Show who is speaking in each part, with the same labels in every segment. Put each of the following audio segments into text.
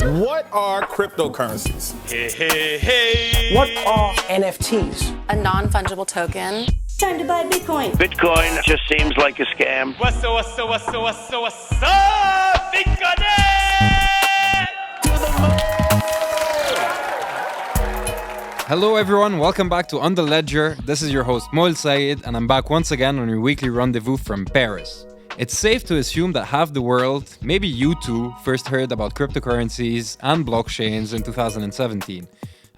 Speaker 1: What are cryptocurrencies?
Speaker 2: Hey, hey, hey.
Speaker 3: What are NFTs?
Speaker 4: A non-fungible token.
Speaker 5: Time to buy Bitcoin.
Speaker 2: Bitcoin just seems like a scam.
Speaker 6: What's up? Bitcoin!
Speaker 7: Hello everyone, welcome back to On the Ledger. This is your host Moel Sayed, and I'm back once again on your weekly rendezvous from Paris. It's safe to assume that half the world, maybe you too, first heard about cryptocurrencies and blockchains in 2017.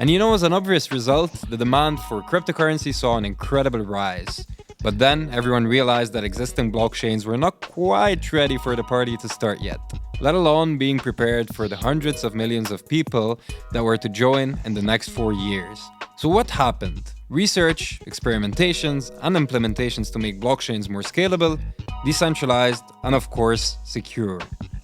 Speaker 7: And as an obvious result, the demand for cryptocurrency saw an incredible rise. But then everyone realized that existing blockchains were not quite ready for the party to start yet, let alone being prepared for the hundreds of millions of people that were to join in the next 4 years. So what happened? Research, experimentations, and implementations to make blockchains more scalable, decentralized, and of course, secure.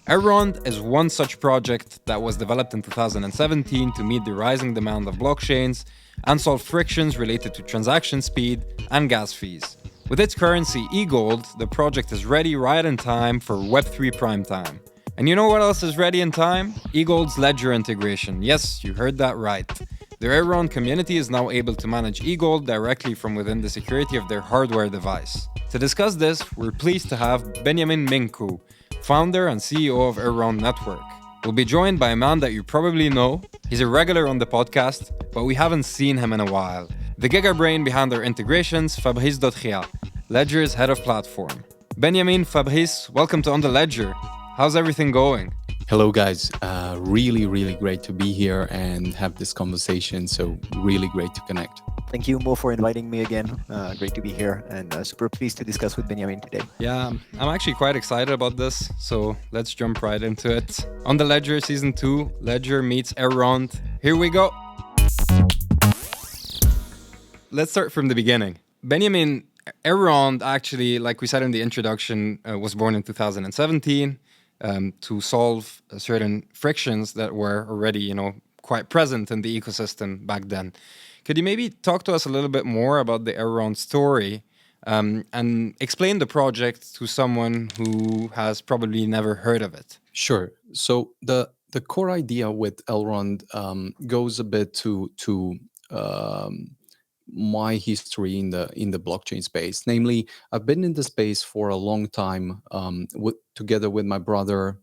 Speaker 7: Elrond is one such project that was developed in 2017 to meet the rising demand of blockchains and solve frictions related to transaction speed and gas fees. With its currency EGLD, the project is ready right in time for Web3 prime time. And you know what else is ready in time? EGLD's ledger integration. Yes, you heard that right. The Elrond community is now able to manage EGLD directly from within the security of their hardware device. To discuss this, we're pleased to have Beniamin Mincu, founder and CEO of Elrond Network. We'll be joined by a man that you probably know. He's a regular on the podcast, but we haven't seen him in a while. The gigabrain behind our integrations, Fabrice Dautriat, Ledger's head of platform. Beniamin, Fabrice, welcome to On the Ledger. How's everything going?
Speaker 8: Hello guys, really great to be here and have this conversation, so really great to connect.
Speaker 9: Thank you, Mo, for inviting me again. Great to be here and super pleased to discuss with Beniamin today.
Speaker 7: Yeah, I'm actually quite excited about this, so let's jump right into it. On the Ledger Season 2, Ledger meets Elrond. Here we go. Let's start from the beginning. Beniamin, Elrond actually, like we said in the introduction, was born in 2017 to solve certain frictions that were already, quite present in the ecosystem back then. Could you maybe talk to us a little bit more about the Elrond story and explain the project to someone who has probably never heard of it?
Speaker 8: Sure. So the core idea with Elrond goes a bit to my history in the blockchain space. Namely, I've been in the space for a long time together with my brother.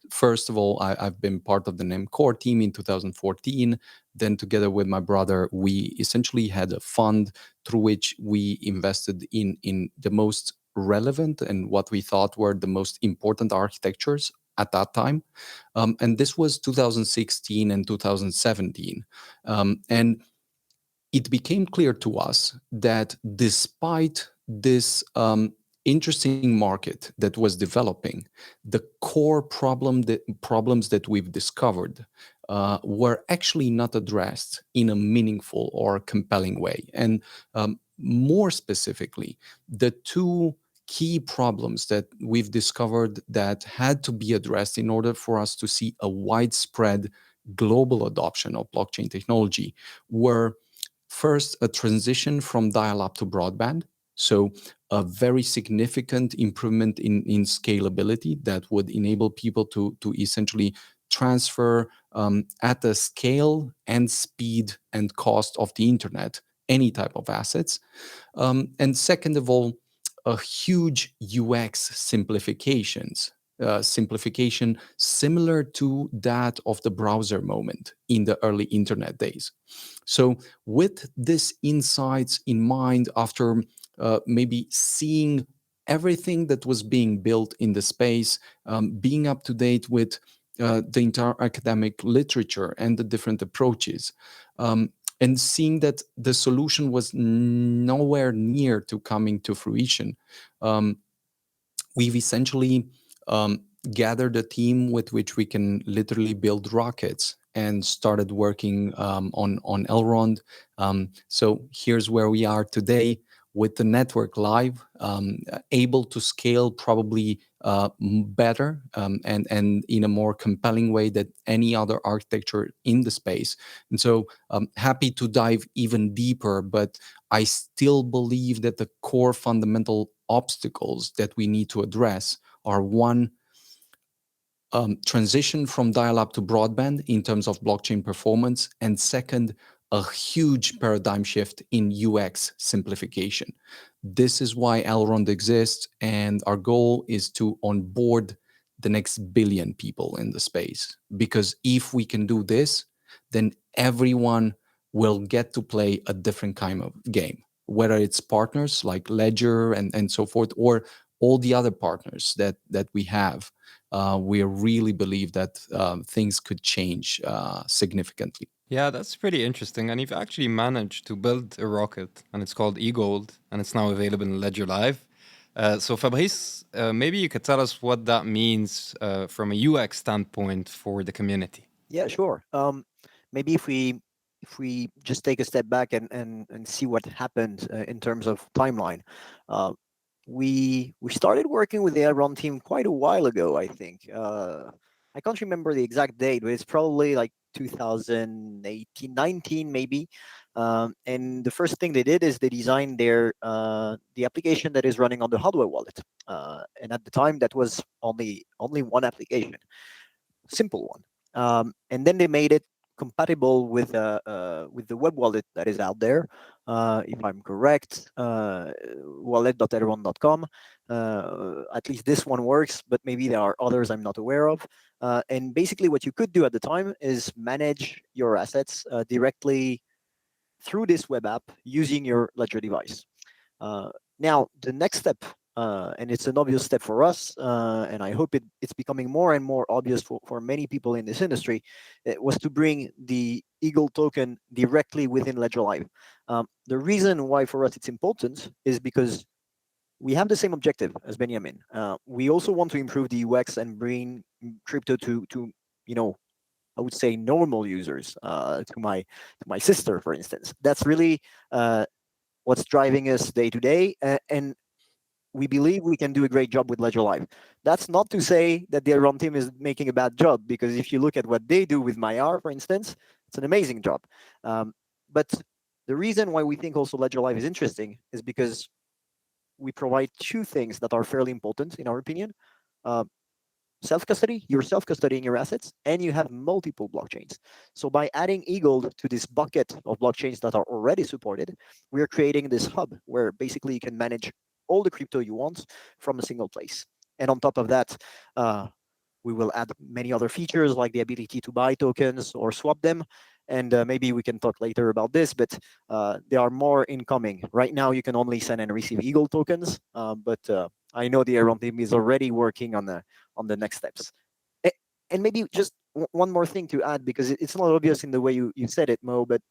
Speaker 8: First of all, I've been part of the NEM core team in 2014. Then together with my brother, we essentially had a fund through which we invested in the most relevant and what we thought were the most important architectures at that time. And this was 2016 and 2017. And it became clear to us that despite this interesting market that was developing, the core problems that we've discovered were actually not addressed in a meaningful or compelling way. And more specifically, the two key problems that we've discovered that had to be addressed in order for us to see a widespread global adoption of blockchain technology were first, a transition from dial-up to broadband, so a very significant improvement in scalability that would enable people to essentially transfer at the scale and speed and cost of the internet any type of assets. And second of all, a huge UX simplification similar to that of the browser moment in the early internet days. So with this insights in mind, after maybe seeing everything that was being built in the space, being up to date with the entire academic literature and the different approaches, and seeing that the solution was nowhere near to coming to fruition, we've essentially gathered a team with which we can literally build rockets and started working on Elrond. So here's where we are today with the network live, able to scale probably better and in a more compelling way than any other architecture in the space. And so I'm happy to dive even deeper, but I still believe that the core fundamental obstacles that we need to address are one, transition from dial-up to broadband in terms of blockchain performance, and second, a huge paradigm shift in UX simplification. This is why Elrond exists, and our goal is to onboard the next billion people in the space. Because if we can do this, then everyone will get to play a different kind of game, whether it's partners like Ledger and so forth, or all the other partners that we have. We really believe that things could change significantly.
Speaker 7: Yeah, that's pretty interesting. And you've actually managed to build a rocket, and it's called EGLD, and it's now available in Ledger Live. So, Fabrice, maybe you could tell us what that means from a UX standpoint for the community.
Speaker 9: Yeah, sure. Maybe if we just take a step back and see what happened in terms of timeline. We started working with the Elrond team quite a while ago, I think. I can't remember the exact date, but it's probably like 2018, 19 maybe. And the first thing they did is they designed the application that is running on the hardware wallet. And at the time, that was only one application, simple one. And then they made it compatible with the web wallet that is out there. If I'm correct, wallet.elrond.com. At least this one works, but maybe there are others I'm not aware of. And basically, what you could do at the time is manage your assets directly through this web app using your Ledger device. Now, the next step, and it's an obvious step for us, and I hope it's becoming more and more obvious for many people in this industry, it was to bring the EGLD token directly within Ledger Live. The reason why for us it's important is because we have the same objective as Beniamin. We also want to improve the UX and bring crypto to I would say normal users, to my sister, for instance. That's really what's driving us day to day, and we believe we can do a great job with Ledger Live. That's not to say that the Elrond team is making a bad job, because if you look at what they do with MyR, for instance, it's an amazing job. But the reason why we think also Ledger Live is interesting is because we provide two things that are fairly important, in our opinion. Self-custody, you're self-custodying your assets, and you have multiple blockchains. So by adding EGLD to this bucket of blockchains that are already supported, we are creating this hub where basically you can manage all the crypto you want from a single place. And on top of that, we will add many other features like the ability to buy tokens or swap them. And maybe we can talk later about this, but there are more incoming. Right now, you can only send and receive EGLD tokens, but I know the Elrond team is already working on the next steps. And maybe just one more thing to add, because it's not obvious in the way you said it, Mo, but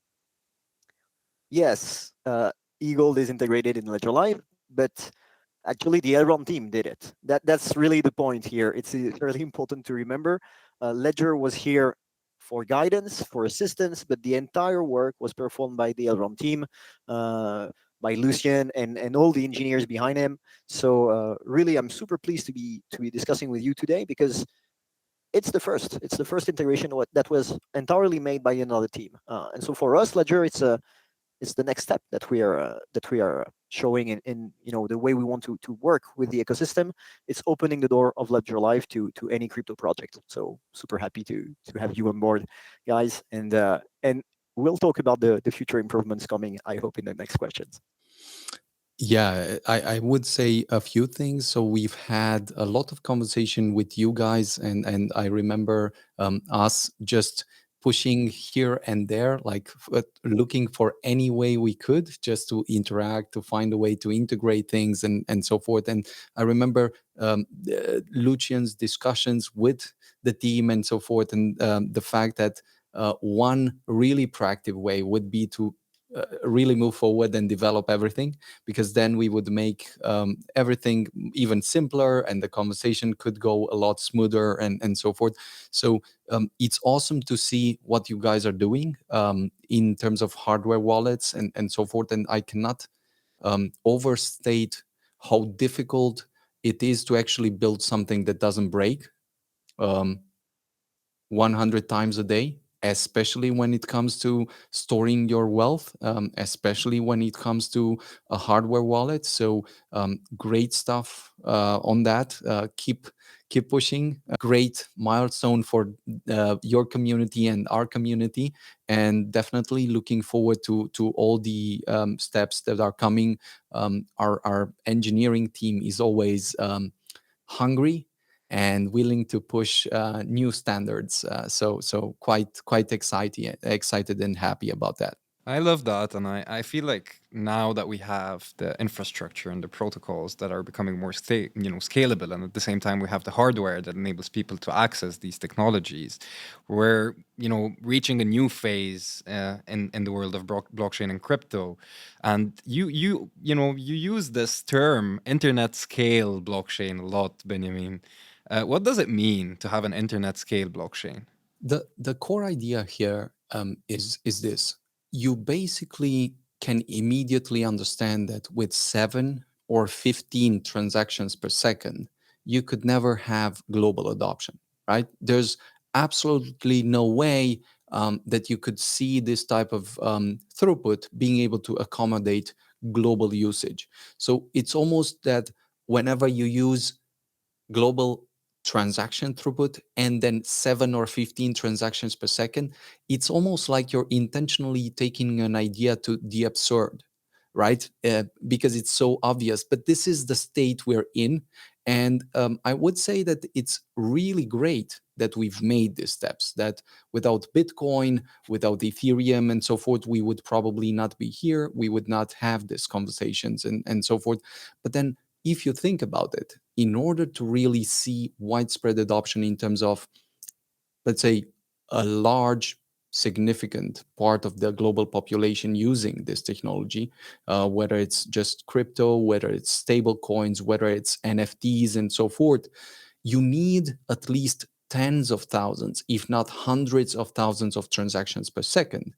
Speaker 9: yes, EGLD is integrated in Ledger Live, but actually the Elrond team did it. That's really the point here. It's really important to remember. Ledger was here for guidance, for assistance, but the entire work was performed by the Elrond team, by Lucien and all the engineers behind him. So really, I'm super pleased to be discussing with you today, because it's the first integration that was entirely made by another team. And so for us, Ledger, it's the next step that we are showing in the way we want to work with the ecosystem. It's opening the door of Ledger Live to any crypto project. So super happy to have you on board, guys, and we'll talk about the future improvements coming, I hope, in the next questions.
Speaker 8: Yeah, I would say a few things. So we've had a lot of conversation with you guys, and I remember us just pushing here and there, like looking for any way we could just to interact, to find a way to integrate things and so forth. And I remember Lucian's discussions with the team and so forth, and the fact that one really proactive way would be to really move forward and develop everything, because then we would make everything even simpler and the conversation could go a lot smoother and so forth. So it's awesome to see what you guys are doing in terms of hardware wallets and so forth. And I cannot overstate how difficult it is to actually build something that doesn't break 100 times a day, especially when it comes to storing your wealth, especially when it comes to a hardware wallet. So great stuff on that. keep pushing. A great milestone for your community and our community, and definitely looking forward to all the steps that are coming. Our engineering team is always hungry and willing to push new standards. So quite excited and happy about that.
Speaker 7: I love that, and I feel like now that we have the infrastructure and the protocols that are becoming more scalable, and at the same time we have the hardware that enables people to access these technologies, we're reaching a new phase in the world of blockchain and crypto. And you use this term internet scale blockchain a lot, Benjamin. What does it mean to have an internet scale blockchain?
Speaker 8: The core idea here is this: you basically can immediately understand that with 7 or 15 transactions per second, you could never have global adoption, right? There's absolutely no way that you could see this type of throughput being able to accommodate global usage. So it's almost that whenever you use global transaction throughput and then 7 or 15 transactions per second, it's almost like you're intentionally taking an idea to the absurd, right? Because it's so obvious. But this is the state we're in. And I would say that it's really great that we've made these steps, that without Bitcoin, without Ethereum and so forth, we would probably not be here. We would not have these conversations and so forth. But then if you think about it, in order to really see widespread adoption in terms of, let's say, a large, significant part of the global population using this technology, whether it's just crypto, whether it's stable coins, whether it's NFTs and so forth, you need at least tens of thousands, if not hundreds of thousands of transactions per second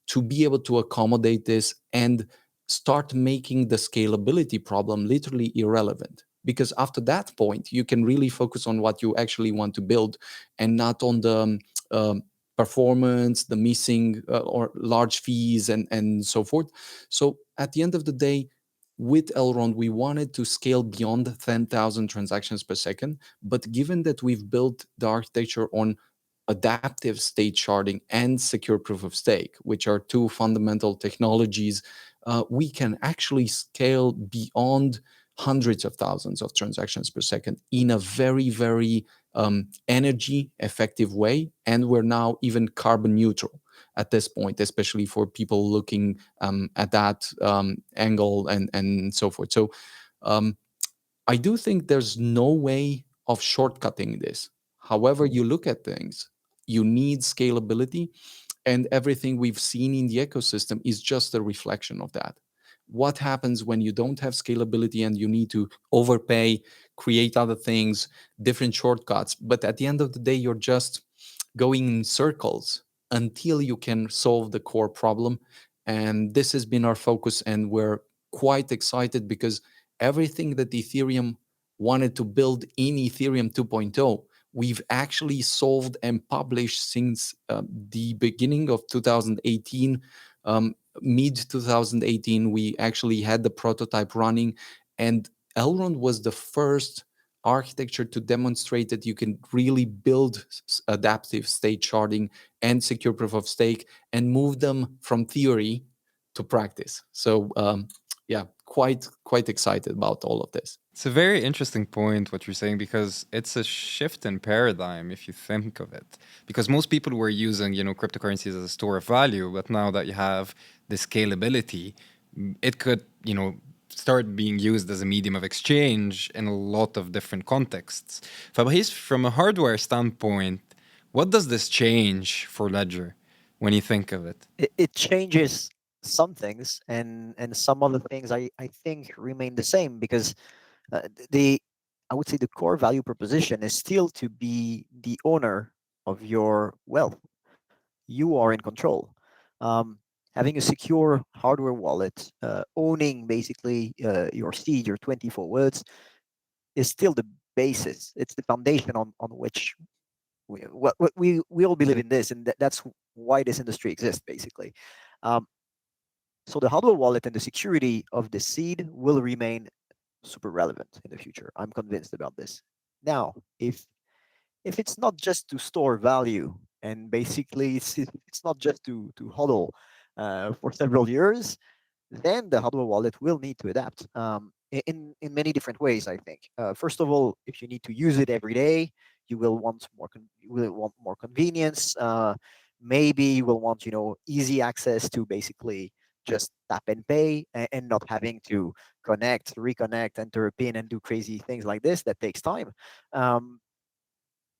Speaker 8: to be able to accommodate this and start making the scalability problem literally irrelevant. Because after that point, you can really focus on what you actually want to build and not on the performance, the missing or large fees and so forth. So at the end of the day, with Elrond, we wanted to scale beyond 10,000 transactions per second. But given that we've built the architecture on adaptive state sharding and secure proof of stake, which are two fundamental technologies, we can actually scale beyond hundreds of thousands of transactions per second in a very, very energy effective way. And we're now even carbon neutral at this point, especially for people looking at that angle and so forth. So I do think there's no way of shortcutting this. However you look at things, you need scalability, and everything we've seen in the ecosystem is just a reflection of that. What happens when you don't have scalability and you need to overpay, create other things, different shortcuts, but at the end of the day, you're just going in circles until you can solve the core problem. And this has been our focus, and we're quite excited because everything that Ethereum wanted to build in Ethereum 2.0, we've actually solved and published since the beginning of 2018. Mid 2018, we actually had the prototype running, and Elrond was the first architecture to demonstrate that you can really build adaptive state sharding and secure proof of stake and move them from theory to practice. So yeah, quite excited about all of this.
Speaker 7: It's a very interesting point what you're saying, because it's a shift in paradigm if you think of it. Because most people were using, cryptocurrencies as a store of value, but now that you have the scalability, it could, start being used as a medium of exchange in a lot of different contexts. Fabrice, from a hardware standpoint, what does this change for Ledger when you think of it?
Speaker 9: It changes some things, and some other things I think remain the same, because I would say the core value proposition is still to be the owner of your wealth. You are in control. Having a secure hardware wallet, owning basically your seed, your 24 words, is still the basis. It's the foundation on which we all believe in this, and that's why this industry exists, basically. So the hardware wallet and the security of the seed will remain super relevant in the future. I'm convinced about this. Now, if it's not just to store value, and basically it's not just to hodl for several years, then the hardware wallet will need to adapt in many different ways. I think first of all, if you need to use it every day, you will want you will want more convenience. Maybe you will want easy access to basically just tap and pay, and not having to connect, reconnect, enter a pin, and do crazy things like this that takes time. Um,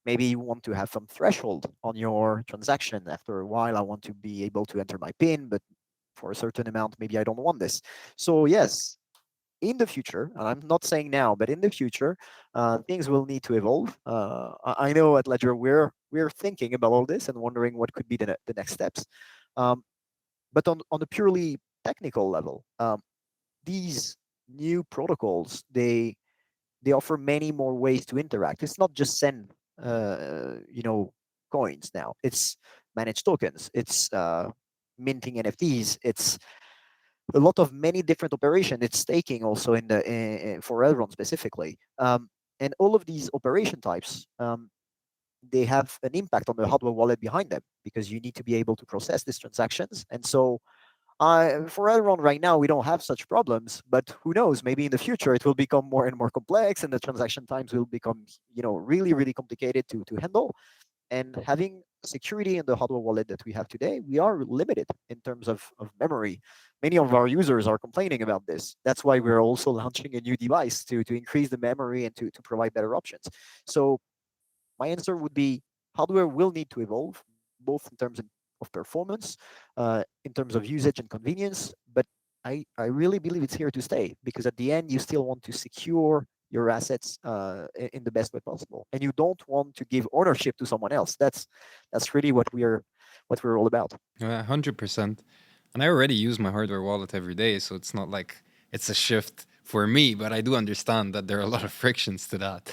Speaker 9: Maybe you want to have some threshold on your transaction. After a while, I want to be able to enter my pin, but for a certain amount, maybe I don't want this. So yes, in the future, and I'm not saying now, but in the future, things will need to evolve. I know at Ledger we're thinking about all this and wondering what could be the next steps. Um, but on a purely technical level, these new protocols, they offer many more ways to interact. It's not just send, coins now. It's manage tokens. It's minting NFTs. It's a lot of many different operation. It's staking also in the for Elrond specifically. And all of these operation types, they have an impact on the hardware wallet behind them, because you need to be able to process these transactions. And so for Elrond right now, we don't have such problems, but who knows? Maybe in the future it will become more and more complex, and the transaction times will become, really, really complicated to handle. And having security in the hardware wallet that we have today, we are limited in terms of memory. Many of our users are complaining about this. That's why we're also launching a new device to increase the memory and to provide better options. So my answer would be hardware will need to evolve, both in terms of performance, in terms of usage and convenience. But I really believe it's here to stay, because at the end, you still want to secure your assets in the best way possible, and you don't want to give ownership to someone else. That's really what we're all about.
Speaker 7: Yeah, 100%. And I already use my hardware wallet every day, so it's not like it's a shift for me, but I do understand that there are a lot of frictions to that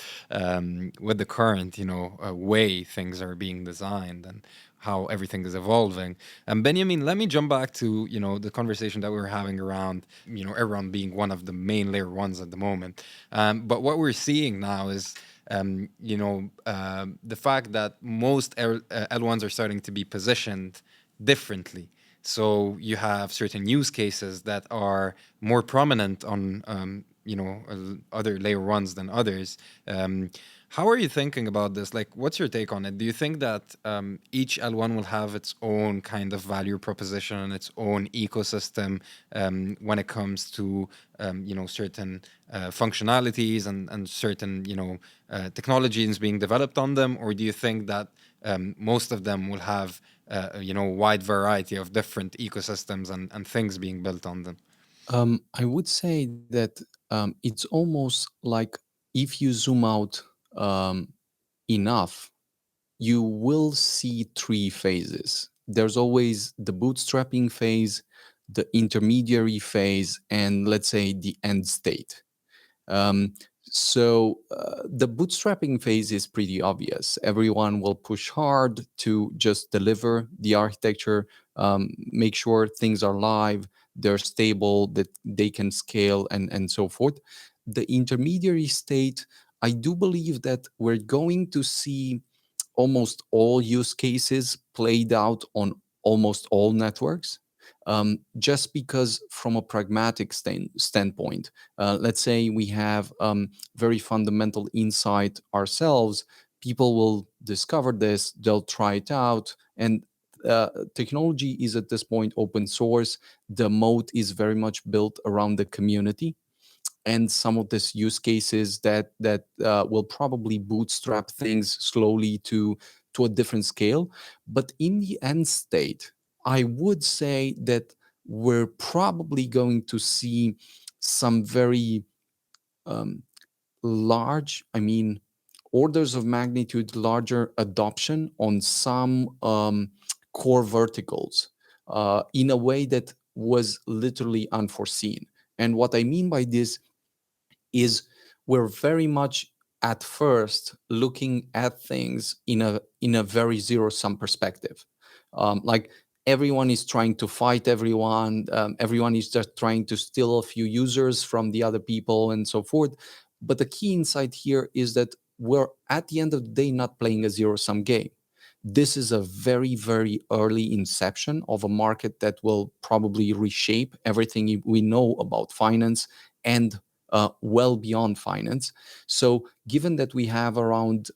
Speaker 7: with the current, way things are being designed and how everything is evolving. And Benjamin, let me jump back to, the conversation that we were having around, Elrond being one of the main layer ones at the moment. But what we're seeing now is the fact that most L1s are starting to be positioned differently. So you have certain use cases that are more prominent on, other layer ones than others. How are you thinking about this? Like, what's your take on it? Do you think that each L1 will have its own kind of value proposition and its own ecosystem when it comes to, certain functionalities and certain, technologies being developed on them? Or do you think that most of them will have wide variety of different ecosystems and things being built on them?
Speaker 8: I would say that it's almost like, if you zoom out enough, you will see three phases. There's always the bootstrapping phase, the intermediary phase, and let's say the end state. The bootstrapping phase is pretty obvious. Everyone will push hard to just deliver the architecture, make sure things are live, they're stable, that they can scale, and so forth. The intermediary state, I do believe that we're going to see almost all use cases played out on almost all networks. Just because from a pragmatic standpoint, let's say we have very fundamental insight ourselves, people will discover this, they'll try it out, and technology is at this point open source. The moat is very much built around the community, and some of these use cases that will probably bootstrap things slowly to a different scale. But in the end state, I would say that we're probably going to see some very large, I mean, orders of magnitude larger adoption on some core verticals in a way that was literally unforeseen. And what I mean by this is, we're very much at first looking at things in a very zero sum perspective. Like, everyone is trying to fight everyone. Everyone is just trying to steal a few users from the other people and so forth. But the key insight here is that we're at the end of the day not playing a zero-sum game. This is a very, very early inception of a market that will probably reshape everything we know about finance and well beyond finance. So given that we have around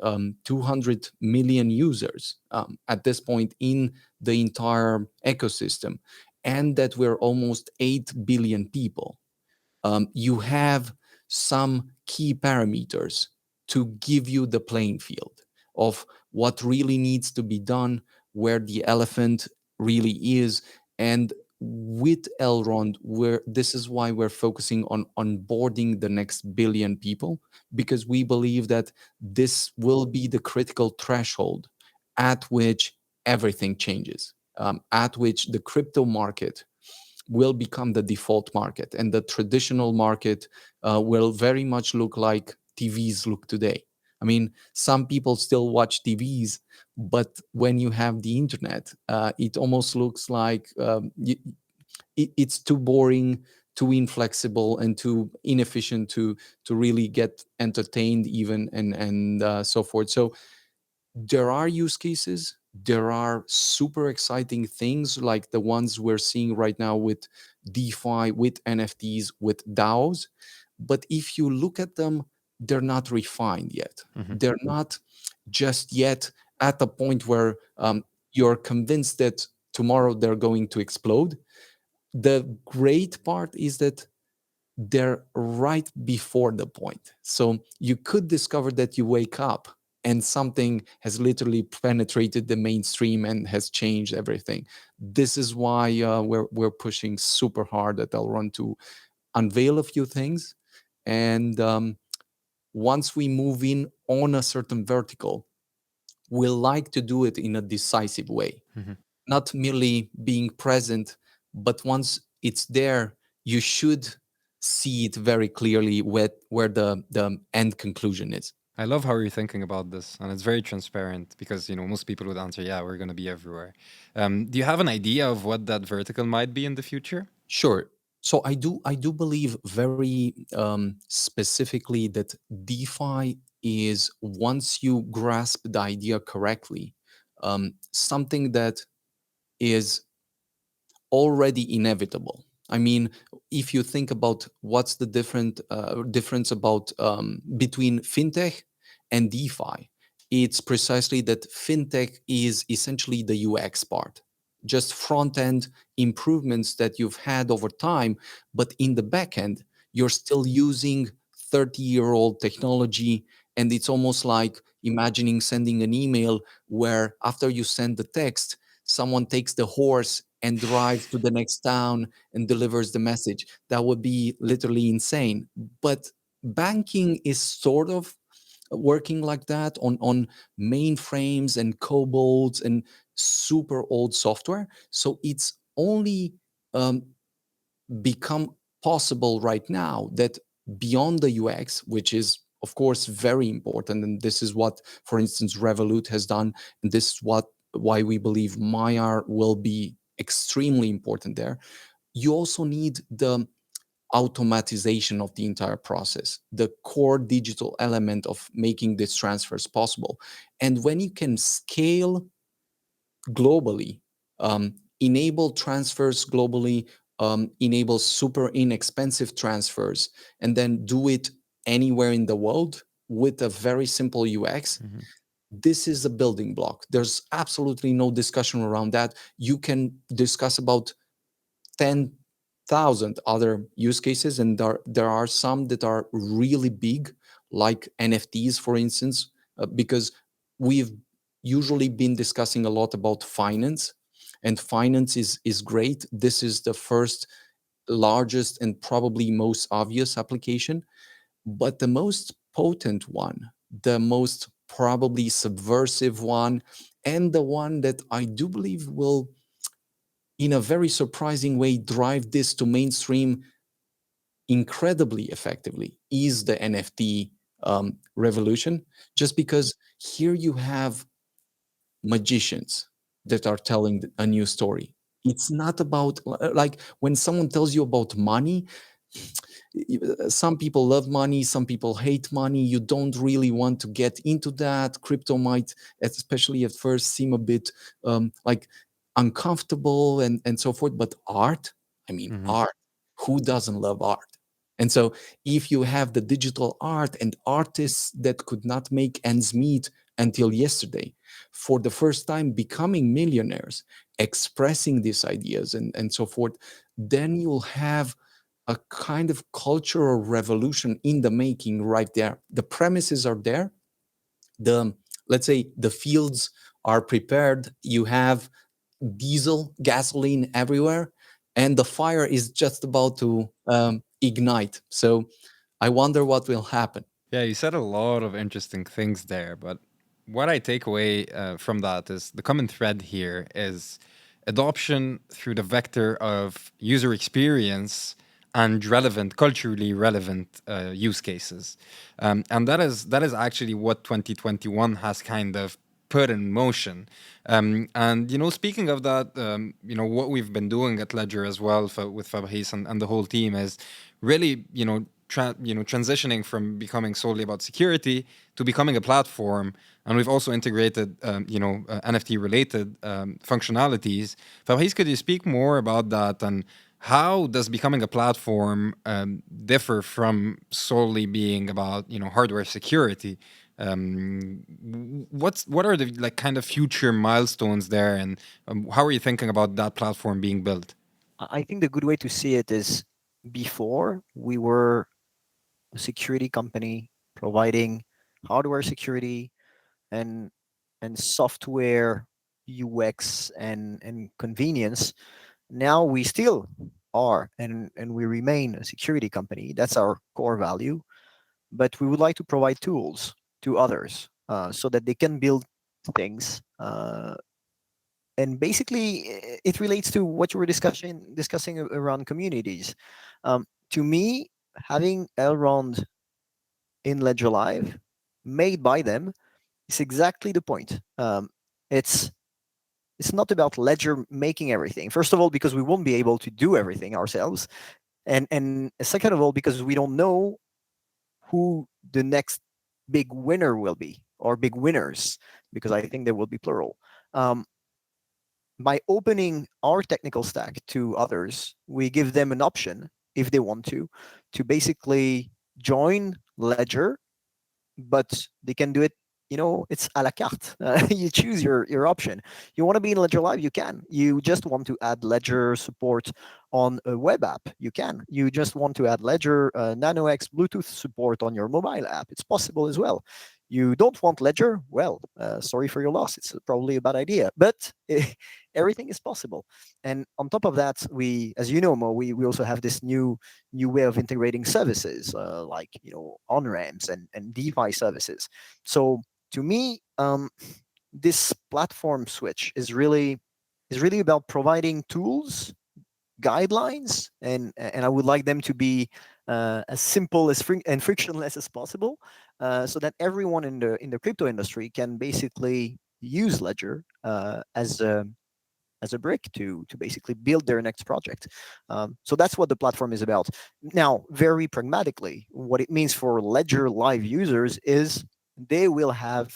Speaker 8: 200 million users at this point in the entire ecosystem, and that we're almost 8 billion people, you have some key parameters to give you the playing field of what really needs to be done, where the elephant really is. And with Elrond, this is why we're focusing on onboarding the next billion people, because we believe that this will be the critical threshold at which everything changes, at which the crypto market will become the default market, and the traditional market will very much look like TVs look today. I mean, some people still watch TVs, but when you have the internet, it almost looks like it's too boring, too inflexible, and too inefficient to really get entertained even, and so forth. So there are use cases. There are super exciting things like the ones we're seeing right now with DeFi, with NFTs, with DAOs. But if you look at them, they're not refined yet. They're not just yet at the point where you're convinced that tomorrow they're going to explode. The great part is that they're right before the point. So you could discover that you wake up and something has literally penetrated the mainstream and has changed everything. This is why we're pushing super hard at Elrond to unveil a few things. And once we move in on a certain vertical, we like to do it in a decisive way, not merely being present, but once it's there, you should see it very clearly where the end conclusion is.
Speaker 7: I love how you're thinking about this, and it's very transparent because most people would answer, "Yeah, we're going to be everywhere." Do you have an idea of what that vertical might be in the future?
Speaker 8: Sure. So I do believe very specifically that DeFi is, once you grasp the idea correctly, something that is already inevitable. I mean, if you think about what's the difference about between fintech and DeFi, it's precisely that fintech is essentially the UX part, just front end improvements that you've had over time, but in the back end, you're still using 30-year-old technology. And it's almost like imagining sending an email where after you send the text, someone takes the horse and drives to the next town and delivers the message. That would be literally insane. But banking is sort of working like that on mainframes and COBOLs and super old software. So it's only become possible right now that beyond the UX, which is of course very important, and this is what, for instance, Revolut has done, and this is why we believe Maiar will be extremely important there. You also need the automatization of the entire process, the core digital element of making these transfers possible. And when you can scale globally, enable transfers globally, enable super inexpensive transfers, and then do it anywhere in the world with a very simple UX, this is a building block. There's absolutely no discussion around that. You can discuss about 10,000 other use cases, and there are some that are really big, like NFTs, for instance, because we've usually been discussing a lot about finance, and finance is great. This is the first, largest, and probably most obvious application, but the most potent one, the most probably subversive one, and the one that I do believe will, in a very surprising way, drive this to mainstream incredibly effectively, is the NFT revolution. Just because here you have magicians that are telling a new story. It's not about, like, when someone tells you about money, some people love money, some people hate money. You don't really want to get into that. Crypto might, especially at first, seem a bit like uncomfortable and so forth. But art, I mean, art, who doesn't love art? And so if you have the digital art and artists that could not make ends meet until yesterday, for the first time becoming millionaires, expressing these ideas and so forth, then you'll have a kind of cultural revolution in the making right there. The premises are there. Let's say the fields are prepared. You have diesel, gasoline everywhere, and the fire is just about to ignite. So I wonder what will happen.
Speaker 7: Yeah, you said a lot of interesting things there, but what I take away from that is the common thread here is adoption through the vector of user experience and culturally relevant use cases, and that is actually what 2021 has kind of put in motion. And speaking of that, what we've been doing at Ledger as well with Fabrice and the whole team is really transitioning from becoming solely about security to becoming a platform. And we've also integrated NFT related functionalities. Fabrice, could you speak more about that, and how does becoming a platform differ from solely being about hardware security? What are the kind of future milestones there, and how are you thinking about that platform being built?
Speaker 9: I think the good way to see it is, before we were a security company providing hardware security and software UX and convenience. Now we still are and we remain a security company. That's our core value. But we would like to provide tools to others so that they can build things. And basically, it relates to what you were discussing around communities. To me, having Elrond in Ledger Live, made by them, is exactly the point. It's not about Ledger making everything. First of all, because we won't be able to do everything ourselves, and second of all, because we don't know who the next big winner will be, or big winners, because I think there will be plural. By opening our technical stack to others, we give them an option, if they want to basically join Ledger, but they can do it. It's a la carte. You choose your option. You want to be in Ledger Live, you can. You just want to add Ledger support on a web app, you can. You just want to add Ledger NanoX Bluetooth support on your mobile app, it's possible as well. You don't want Ledger? Well, sorry for your loss. It's probably a bad idea, but everything is possible. And on top of that, we, as you know, Mo, we also have this new way of integrating services, like on ramps and DeFi services. So to me, this platform switch is really about providing tools, guidelines, and I would like them to be as simple and frictionless as possible, so that everyone in the crypto industry can basically use Ledger as a brick to basically build their next project. So that's what the platform is about. Now, very pragmatically, what it means for Ledger Live users is they will have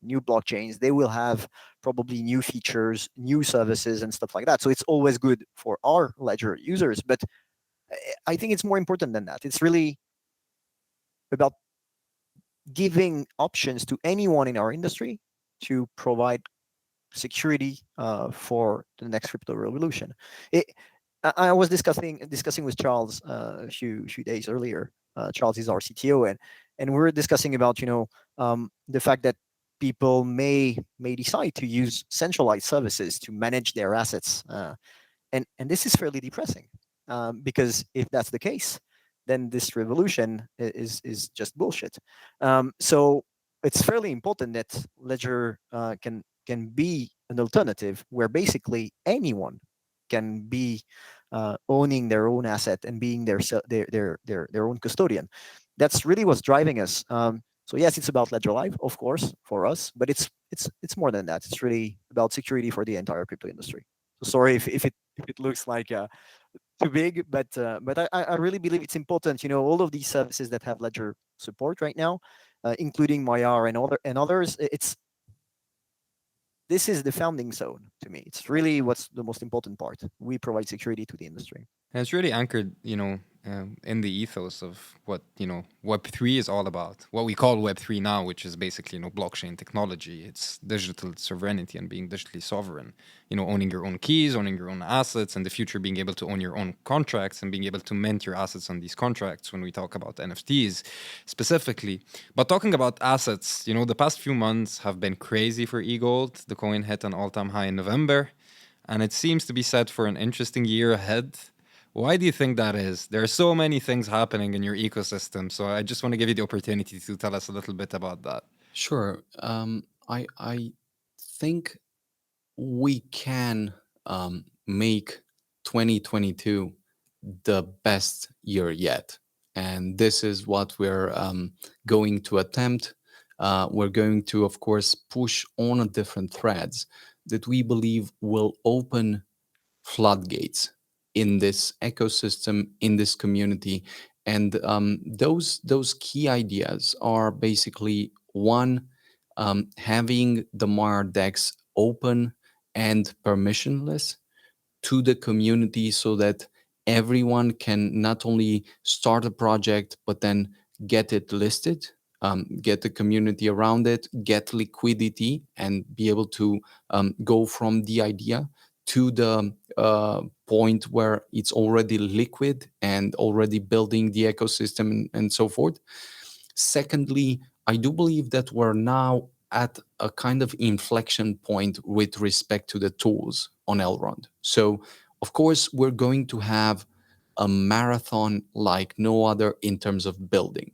Speaker 9: new blockchains, they will have probably new features, new services, and stuff like that. So it's always good for our Ledger users, but I think it's more important than that. It's really about giving options to anyone in our industry to provide security for the next crypto revolution. I was discussing with Charles a few days earlier. Charles is our CTO, and we were discussing about the fact that people may decide to use centralized services to manage their assets, and this is fairly depressing, because if that's the case, then this revolution is just bullshit. So it's fairly important that Ledger can be an alternative where basically anyone can be owning their own asset and being their own custodian. That's really what's driving us. So yes, it's about Ledger Live, of course, for us, but it's more than that. It's really about security for the entire crypto industry. So sorry if it if it looks like too big, but I really believe it's important. All of these services that have Ledger support right now, including Maya and others, this is the founding zone to me. It's really what's the most important part. We provide security to the industry.
Speaker 7: And it's really anchored, in the ethos of what, Web3 is all about. What we call Web3 now, which is basically, blockchain technology. It's digital sovereignty and being digitally sovereign. Owning your own keys, owning your own assets, and the future being able to own your own contracts and being able to mint your assets on these contracts when we talk about NFTs specifically. But talking about assets, the past few months have been crazy for EGLD. The coin hit an all-time high in November, and it seems to be set for an interesting year ahead. Why do you think that is? There are so many things happening in your ecosystem, so I just want to give you the opportunity to tell us a little bit about that.
Speaker 8: Sure. I think we can make 2022 the best year yet, and this is what we're going to attempt. We're going to, of course, push on different threads that we believe will open floodgates in this ecosystem, in this community. And those key ideas are basically one, having the Mar decks open and permissionless to the community so that everyone can not only start a project, but then get it listed, get the community around it, get liquidity, and be able to go from the idea to the point where it's already liquid and already building the ecosystem and so forth. Secondly, I do believe that we're now at a kind of inflection point with respect to the tools on Elrond. So, of course, we're going to have a marathon like no other in terms of building.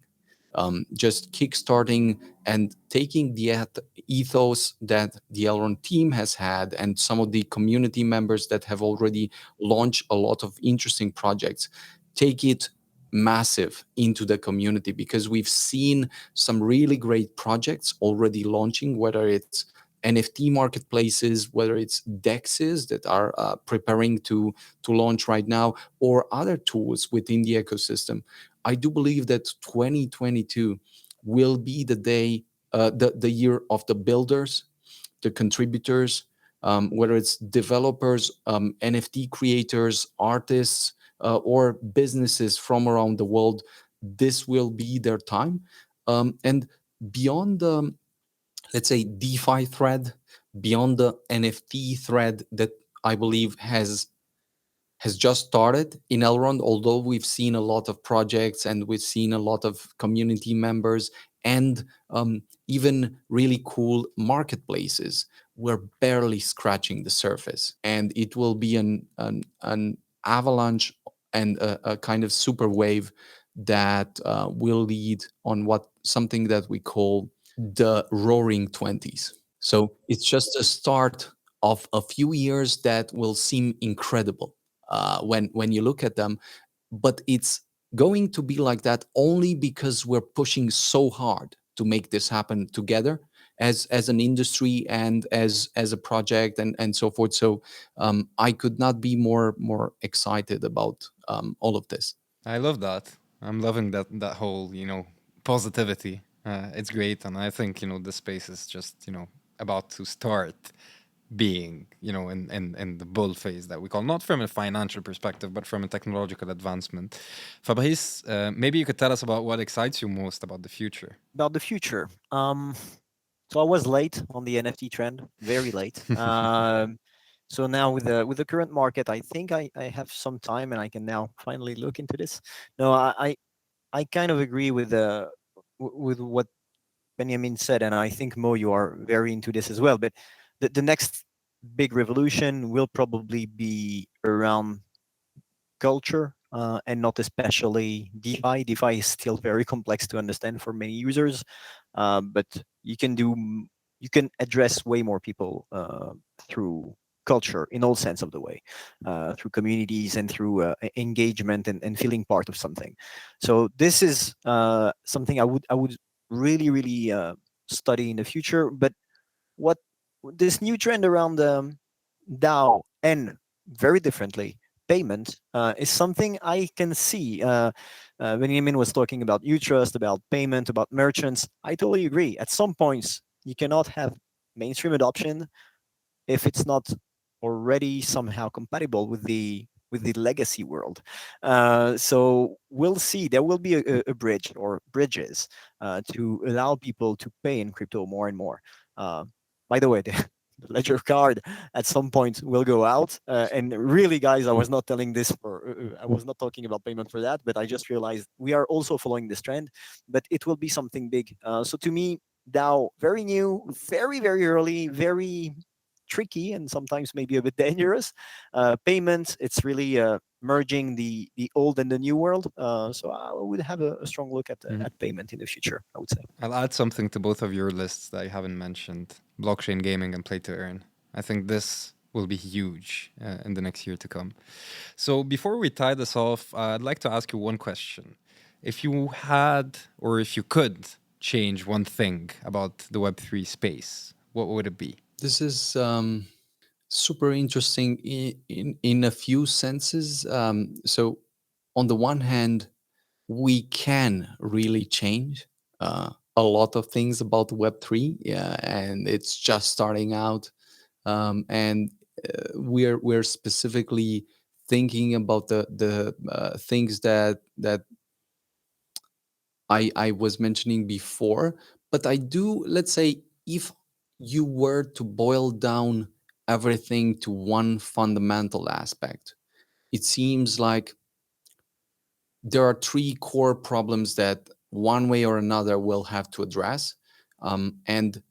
Speaker 8: Just kickstarting and taking the ethos that the Elrond team has had and some of the community members that have already launched a lot of interesting projects, take it massive into the community, because we've seen some really great projects already launching, whether it's NFT marketplaces, whether it's DEXs that are preparing to launch right now, or other tools within the ecosystem. I do believe that 2022 will be the year of the builders, the contributors, whether it's developers, NFT creators, artists, or businesses from around the world. This will be their time. And beyond the, let's say, DeFi thread, beyond the NFT thread that I believe has just started in Elrond, although we've seen a lot of projects and we've seen a lot of community members and even really cool marketplaces. We're barely scratching the surface, and it will be an avalanche and a kind of super wave that will lead on something that we call the roaring 20s. So it's just a start of a few years that will seem incredible when you look at them, but it's going to be like that only because we're pushing so hard to make this happen together as an industry and as a project and so forth. So I could not be more excited about all of this.
Speaker 7: I love that. I'm loving that whole, positivity. It's great, and I think this space is just about to start being in the bull phase that we call, not from a financial perspective but from a technological advancement. Fabrice, maybe you could tell us about what excites you most about the future.
Speaker 9: About the future, so I was late on the NFT trend, very late. So now with the current market, I think I have some time and I can now finally look into this. No, I kind of agree with what Beniamin said, and I think Mo, you are very into this as well. But the next big revolution will probably be around culture, and not especially DeFi. DeFi is still very complex to understand for many users, but you can address way more people through culture in all sense of the way, through communities and through engagement and feeling part of something. So this is something I would really study in the future. But what this new trend around DAO and very differently. Payment is something I can see. Beniamin was talking about U-Trust, about payment, about merchants. I totally agree. At some points, you cannot have mainstream adoption if it's not already somehow compatible with the legacy world. So we'll see. There will be a bridge or bridges to allow people to pay in crypto more and more. By the way, the ledger card at some point will go out. And really, guys, I was not telling this for, I was not talking about payment for that, but I just realized we are also following this trend, but it will be something big. So to me, DAO, very new, very, very early, very tricky, and sometimes maybe a bit dangerous. Payments, it's really merging the old and the new world. So I would have a strong look at payment in the future, I would say.
Speaker 7: I'll add something to both of your lists that I haven't mentioned: blockchain gaming and play to earn. I think this will be huge in the next year to come. So before we tie this off, I'd like to ask you one question. If you had, or if you could, change one thing about the Web3 space, what would it be?
Speaker 8: This is super interesting in a few senses. So, on the one hand, we can really change a lot of things about Web3, yeah, and it's just starting out. And we're specifically thinking about the things that I was mentioning before. But I do, let's say, if you were to boil down everything to one fundamental aspect, it seems like there are three core problems that one way or another will have to address. And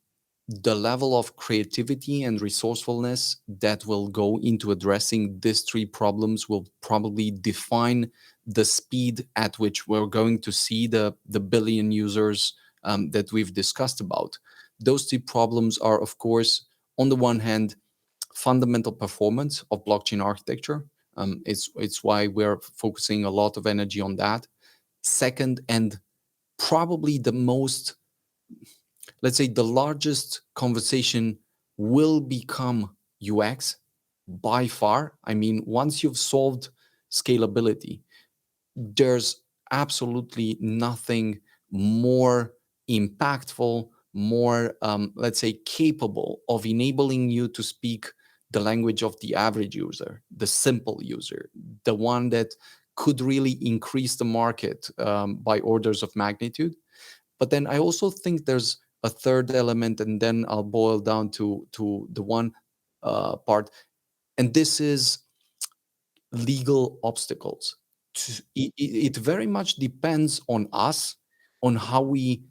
Speaker 8: the level of creativity and resourcefulness that will go into addressing these three problems will probably define the speed at which we're going to see the billion users that we've discussed about. Those three problems are, of course, on the one hand, fundamental performance of blockchain architecture. It's why we're focusing a lot of energy on that. Second, and probably the most, let's say, the largest conversation will become UX by far. I mean, once you've solved scalability, there's absolutely nothing more impactful, more, let's say, capable of enabling you to speak the language of the average user, the simple user, the one that could really increase the market by orders of magnitude. But then I also think there's a third element, and then I'll boil down to the one part, and this is legal obstacles. It very much depends on us, on how we,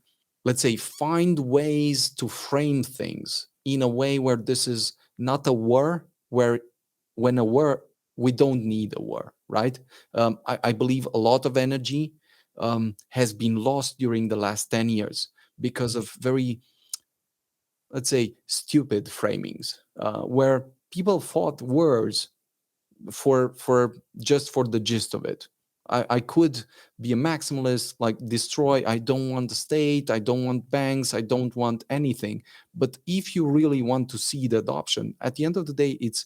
Speaker 8: let's say, find ways to frame things in a way where this is not a war, where when a war, we don't need a war, right? I believe a lot of energy has been lost during the last 10 years because of very, let's say, stupid framings, where people fought wars for just for the gist of it. I could be a maximalist, like destroy. I don't want the state. I don't want banks. I don't want anything. But if you really want to see the adoption, at the end of the day, it's,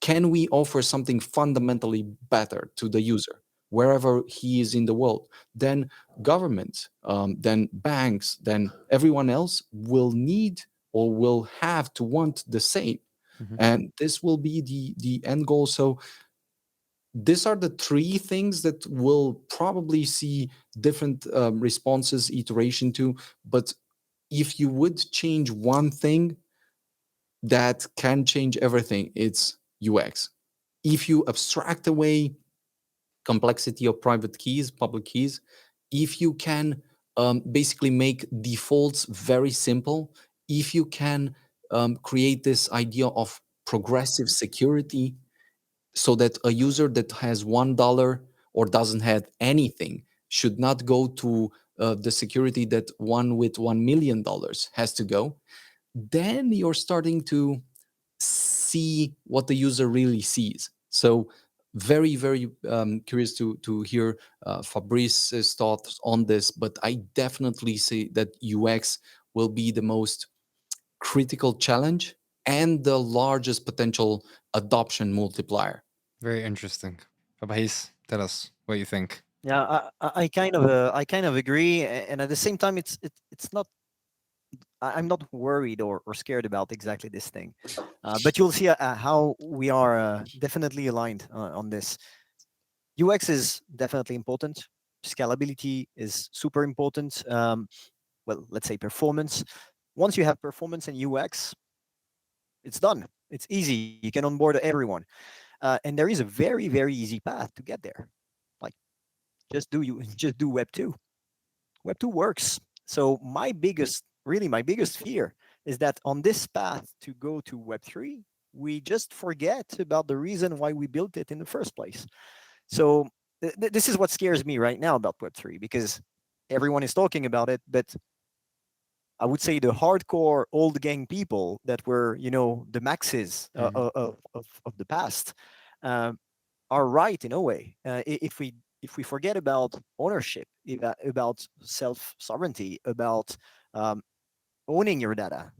Speaker 8: can we offer something fundamentally better to the user wherever he is in the world? Then governments, then banks, then everyone else will need or will have to want the same. And this will be the end goal. So these are the three things that will probably see different responses, iteration to. But if you would change one thing that can change everything, it's UX. If you abstract away complexity of private keys, public keys, if you can basically make defaults very simple, if you can create this idea of progressive security, so that a user that has $1 or doesn't have anything should not go to the security that one with $1 million has to go, then you're starting to see what the user really sees. So very, very curious to hear Fabrice's thoughts on this, but I definitely see that UX will be the most critical challenge and the largest potential adoption multiplier.
Speaker 7: Very interesting. Fabrice, tell us what you think.
Speaker 9: Yeah, I kind of agree, and at the same time, it's not. I'm not worried or scared about exactly this thing, but you'll see how we are definitely aligned on this. UX is definitely important. Scalability is super important. Well, let's say performance. Once you have performance in UX, it's done. It's easy. You can onboard everyone, and there is a very very easy path to get there. Like just do Web 2. Web 2 works. So my biggest fear is that on this path to go to Web 3, we just forget about the reason why we built it in the first place. So this is what scares me right now about Web 3, because everyone is talking about it, but I would say the hardcore old gang people that were, the maxes of the past, um, are right in a way. If we forget about ownership, about self sovereignty, about um, owning your data,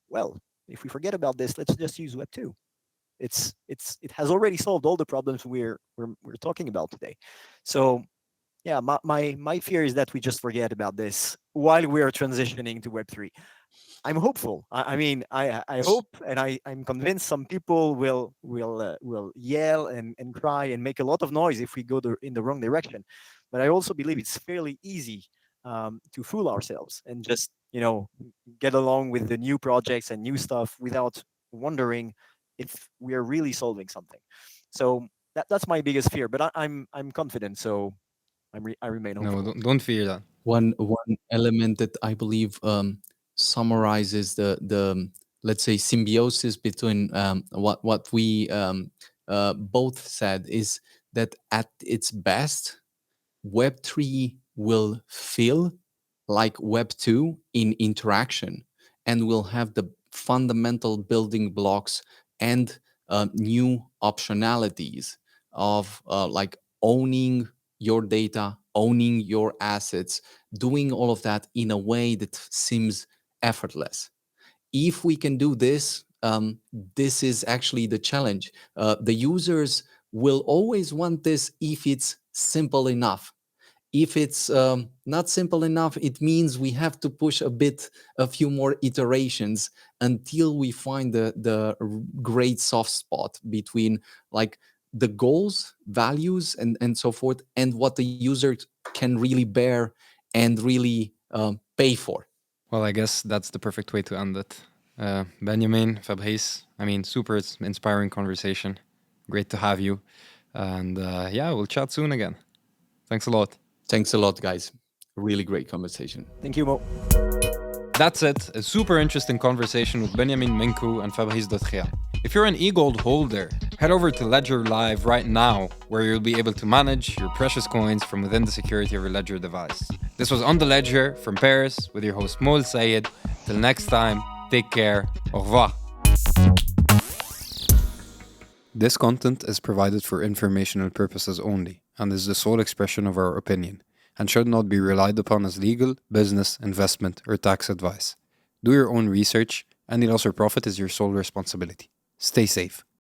Speaker 9: well, if we forget about this, let's just use Web 2. It has already solved all the problems we're talking about today. So yeah, my fear is that we just forget about this while we are transitioning to Web 3. I'm hopeful. I mean, I hope, and I'm convinced some people will yell and cry and make a lot of noise if we go in the wrong direction. But I also believe it's fairly easy to fool ourselves and just get along with the new projects and new stuff without wondering if we are really solving something. So that's my biggest fear. But I'm confident. So I remain
Speaker 7: No,
Speaker 9: hopeful.
Speaker 7: don't fear that.
Speaker 8: One element that I believe summarizes the let's say symbiosis between what we both said is that at its best, Web 3 will feel like Web 2 in interaction, and will have the fundamental building blocks and new optionalities of like owning your data, owning your assets, doing all of that in a way that seems effortless. If we can do this, this is actually the challenge. The users will always want this if it's simple enough. If it's not simple enough, it means we have to push a few more iterations until we find the great soft spot between like the goals, values, and so forth, and what the user can really bear and really pay for.
Speaker 7: Well, I guess that's the perfect way to end it. Benjamin, Fabrice, I mean, super inspiring conversation. Great to have you. And yeah, we'll chat soon again. Thanks a lot.
Speaker 8: Thanks a lot, guys. Really great conversation.
Speaker 9: Thank you, Mo.
Speaker 7: That's it. A super interesting conversation with Beniamin Mincu and Fabrice Dautriat. If you're an EGLD holder, head over to Ledger Live right now, where you'll be able to manage your precious coins from within the security of your Ledger device. This was On the Ledger from Paris with your host Moul Sayed. Till next time, take care. Au revoir. This content is provided for informational purposes only and is the sole expression of our opinion, and should not be relied upon as legal, business, investment, or tax advice. Do your own research. Any loss or profit is your sole responsibility. Stay safe.